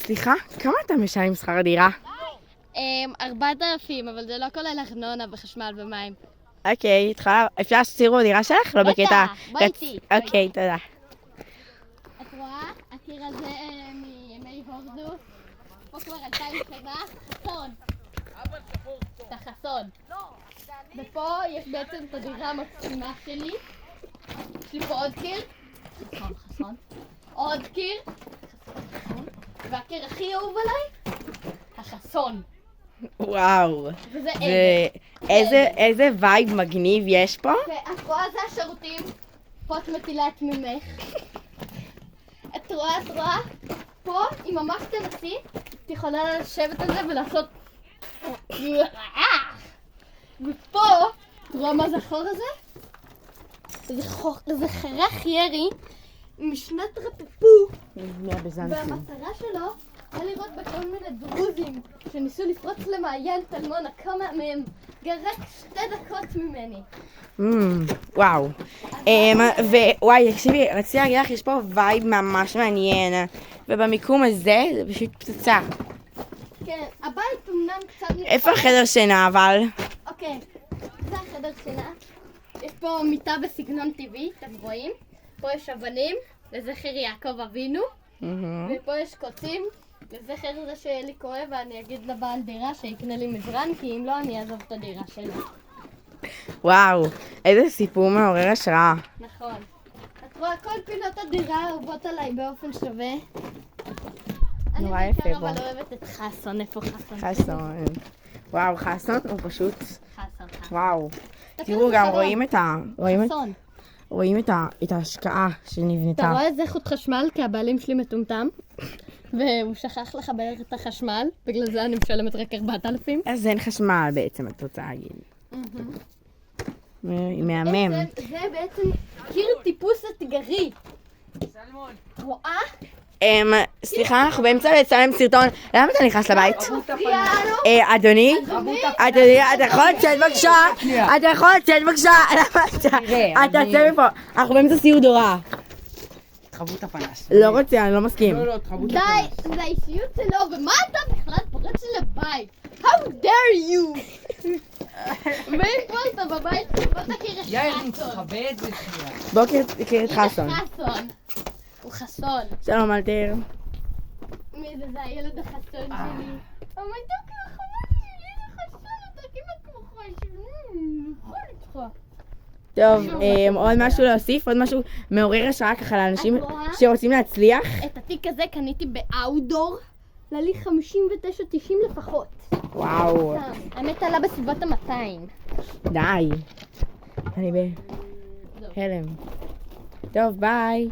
סליחה, כמה אתה משלם שכר דירה? 4,000, אבל זה לא כולל ארנונה וחשמל ומים. אוקיי, אפשר שתראו דירה שלך? לא בקטע. בואי איתי. אוקיי, תודה. את רואה? הקיר הזה מימי הורדוס. פה כבר 2,000 שנה. חסון. אתה חסון. ופה יש בעצם את הדירה המקסימה שלי. יש לי פה עוד קיר. חסון. עוד קיר. חסון. והקיר הכי אהוב עליי? החסון. וואו. וזה איזה וייב מגניב יש פה? ואת רואה זה השירותים. פה את מטילה את ממך. את רואה? פה, אם ממש תנסי, את יכולה לשבת על זה ולעשות... ופה, את רואה מה זה החור הזה? זה חרך ירי משנת רפפו. והמטרה שלו היה לראות בכל מיני דרוזים שניסו לפרוץ למעיין טלמון, כמה מהם גרק 2 דקות ממני. וואו. ווואי, תקשיבי, רציתי להגיד לך, יש פה וייב ממש מעניין. ובמיקום הזה זה פשוט פצצה. כן, הבית אמנם קצת... איפה החדר שינה אבל? אוקיי, זה החדר שינה. יש פה מיטה בסגנון טבעי, אתם רואים? פה יש אבנים לזכר יעקב אבינו. ופה יש קוצים לזכר זה שיהיה לי כואב, ואני אגיד לבעל דירה שיקנה לי מזרן, כי אם לא אני אעזוב את הדירה שלי. וואו, איזה סיפור מעורר השראה. נכון. את רואה, כל פינות הדירה אהובות עליי באופן שווה. נורא אני יפה בעיקר בו. אבל אוהבת את חסון. איפה חסון? חסון. וואו, חסון הוא פשוט... חסון. וואו. תראו, גם חסון. רואים את ההשקעה שנבנתה. אתה רואה איזה חוט חשמל? כי הבעלים שלי מטומטם. והוא שכח לחבר את החשמל, בגלל זה אני משלמת רק 4,000. אז אין חשמל בעצם, את רוצה להגיד. מהמם. זה בעצם קיר טיפוס אתגרי. רואה? סליחה, אנחנו באמצע לצלם סרטון. למה אתה נכנס לבית? פיאנו? אדוני, אתה יכול לצאת בבקשה? אתה יכול לצאת בבקשה? למה אתה יוצא מפה? אנחנו באמצע סיור דורה. תחבו את הפנס. לא רוצה, אני לא מסכים. לא, תחבו את די, הפנס. זה האישיות שלו, ומה אתה בכלל פורץ לי לבית? How dare you? מאיפה אתה בבית? בוא תכיר את יאיר, חסון. תתכבד ושנייה. בוא תכיר את חסון. הנה חסון. הוא חסון. שלום אלתר. מי זה? זה הילד החסון שלי. המתוק החמוד שלי, איזה חסון, אתה כמעט כמו חסון. נכון איתך. טוב, עוד משהו להוסיף? עוד משהו מעורר השראה ככה לאנשים שרוצים להצליח? את התיק הזה קניתי באאוטדור. עלה לי 59.90 לפחות. וואו, האמת עלה בסביבות ה-200. די. אני בהלם. טוב, ביי.